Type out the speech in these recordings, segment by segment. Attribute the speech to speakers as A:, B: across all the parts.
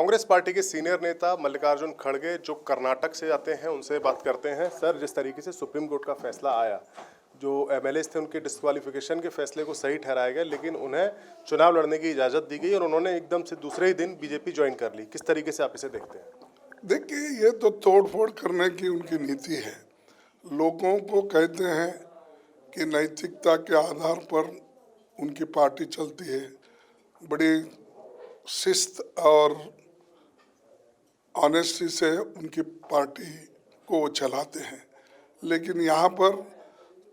A: Congress party के senior नेता मल्लिकार्जुन खड़गे जो कर्नाटक से आते हैं उनसे बात करते हैं। सर, जिस तरीके से सुप्रीम कोर्ट का फैसला आया, जो एमएलए थे उनके डिस्क्वालिफिकेशन के फैसले को सही ठहराया गया, लेकिन उन्हें चुनाव लड़ने की इजाज़त दी गई और उन्होंने एकदम से दूसरे ही दिन बीजेपी ज्वाइन कर ली। किस तरीके से आप इसे देखते हैं?
B: देखिए, ये तो तोड़फोड़ करने की उनकी नीति है। लोगों को कहते हैं कि नैतिकता के आधार पर उनकी पार्टी चलती है, बड़ी शिस्त और ऑनेस्टी से उनकी पार्टी को वो चलाते हैं। लेकिन यहाँ पर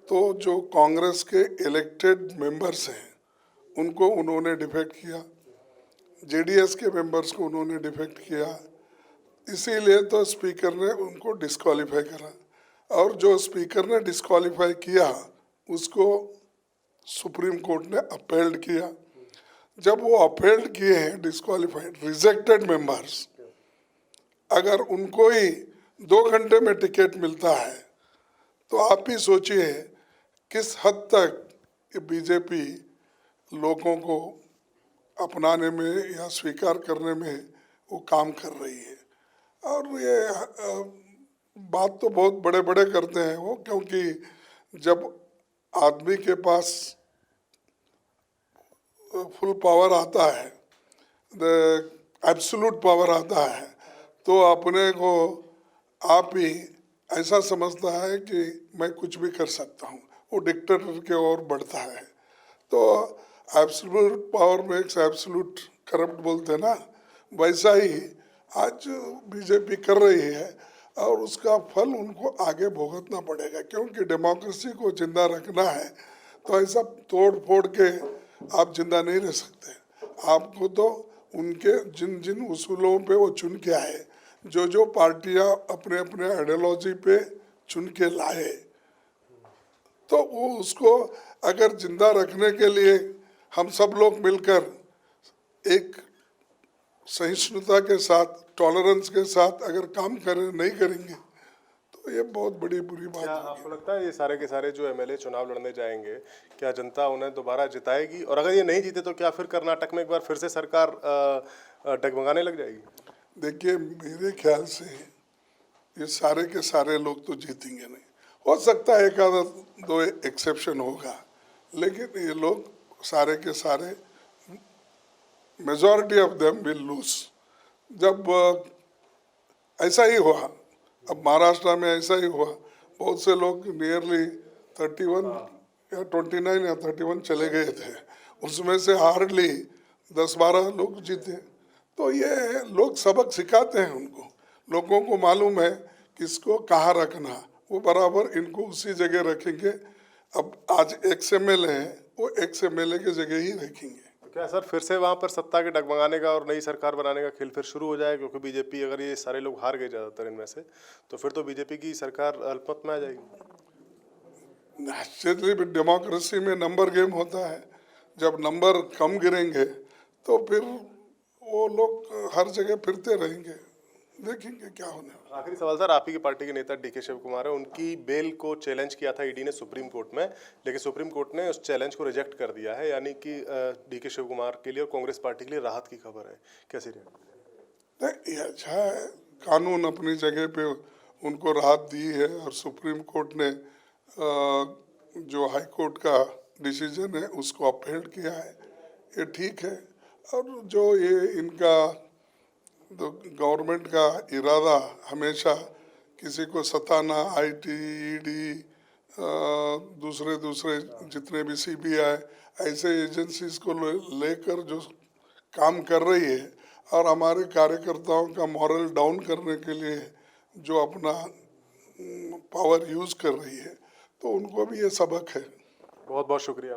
B: तो जो कांग्रेस के इलेक्टेड मेंबर्स हैं उनको उन्होंने डिफेक्ट किया, जेडीएस के मेंबर्स को उन्होंने डिफेक्ट किया, इसीलिए तो स्पीकर ने उनको डिस्क्वालीफाई करा। और जो स्पीकर ने डिस्क्वालीफाई किया उसको सुप्रीम कोर्ट ने अपील्ड किया। जब वो अपील्ड किए हैं डिस्क्वालीफाइड रिजेक्टेड मेंबर्स, अगर उनको ही 2 घंटे में टिकट मिलता है तो आप ही सोचिए किस हद तक बीजेपी लोगों को अपनाने में या स्वीकार करने में वो काम कर रही है। और ये बात तो बहुत बड़े बड़े करते हैं वो, क्योंकि जब आदमी के पास फुल पावर आता है, एब्सोल्यूट पावर आता है, तो अपने को आप ही ऐसा समझता है कि मैं कुछ भी कर सकता हूँ, वो डिक्टेटर के ओर बढ़ता है। तो absolute power makes absolute corrupt बोलते हैं ना, वैसा ही आज बीजेपी कर रही है और उसका फल उनको आगे भुगतना पड़ेगा। क्योंकि डेमोक्रेसी को जिंदा रखना है तो ऐसा तोड़ फोड़ के आप जिंदा नहीं रह सकते। आपको तो उनके जिन जिन उसूलों पे वो चुन के आए, जो जो पार्टियां अपने अपने आइडियोलॉजी पे चुन के लाए, तो वो उसको अगर जिंदा रखने के लिए हम सब लोग मिलकर एक सहिष्णुता के साथ, टॉलरेंस के साथ अगर काम नहीं करेंगे तो ये बहुत बड़ी बुरी बात है।
A: आपको लगता है ये सारे के सारे जो एमएलए चुनाव लड़ने जाएंगे, क्या जनता उन्हें दोबारा जिताएगी? और अगर ये नहीं जीते तो क्या फिर कर्नाटक में एक बार फिर से सरकार डगमगाने लग जाएगी?
B: देखिए, मेरे ख्याल से ये सारे के सारे लोग तो जीतेंगे नहीं। हो सकता है एक आधा 2 एक्सेप्शन होगा, लेकिन ये लोग सारे के सारे, majority of them will lose. जब ऐसा ही हुआ, अब महाराष्ट्र में ऐसा ही हुआ, बहुत से लोग नियरली 31 या 29 या 31 चले गए थे, उसमें से हार्डली 10-12 लोग जीते। तो ये लोग सबक सिखाते हैं उनको, लोगों को मालूम है किसको कहाँ रखना, वो बराबर इनको उसी जगह रखेंगे। अब आज XMLA है, वो XMLA के जगह ही रखेंगे।
A: क्या सर फिर से वहाँ पर सत्ता के डगमगाने का और नई सरकार बनाने का खेल फिर शुरू हो जाए? क्योंकि बीजेपी, अगर ये सारे लोग हार गए ज़्यादातर इनमें से, तो फिर तो बीजेपी की सरकार अल्पमत में आ जाएगी।
B: निश्चितली डेमोक्रेसी में नंबर गेम होता है। जब नंबर कम गिरेंगे तो फिर वो लोग हर जगह फिरते रहेंगे, देखेंगे क्या होने।
A: आखिरी सवाल सर, आप ही की पार्टी के नेता डीके शिव कुमार है, उनकी बेल को चैलेंज किया था ईडी ने सुप्रीम कोर्ट में, लेकिन सुप्रीम कोर्ट ने उस चैलेंज को रिजेक्ट कर दिया है। यानी कि डीके शिव कुमार के लिए और कांग्रेस पार्टी के लिए राहत की खबर है, कैसी
B: नहीं, ये अच्छा है, कानून अपनी जगह पे उनको राहत दी है और सुप्रीम कोर्ट ने जो हाई कोर्ट का डिसीजन है उसको अपहेल्ड किया है, ये ठीक है। और जो ये इनका तो गवर्नमेंट का इरादा हमेशा किसी को सताना, IT, ED, दूसरे जितने भी CBI ऐसे एजेंसीज को लेकर जो काम कर रही है और हमारे कार्यकर्ताओं का मॉरल डाउन करने के लिए जो अपना पावर यूज़ कर रही है, तो उनको भी ये सबक है।
A: बहुत बहुत शुक्रिया।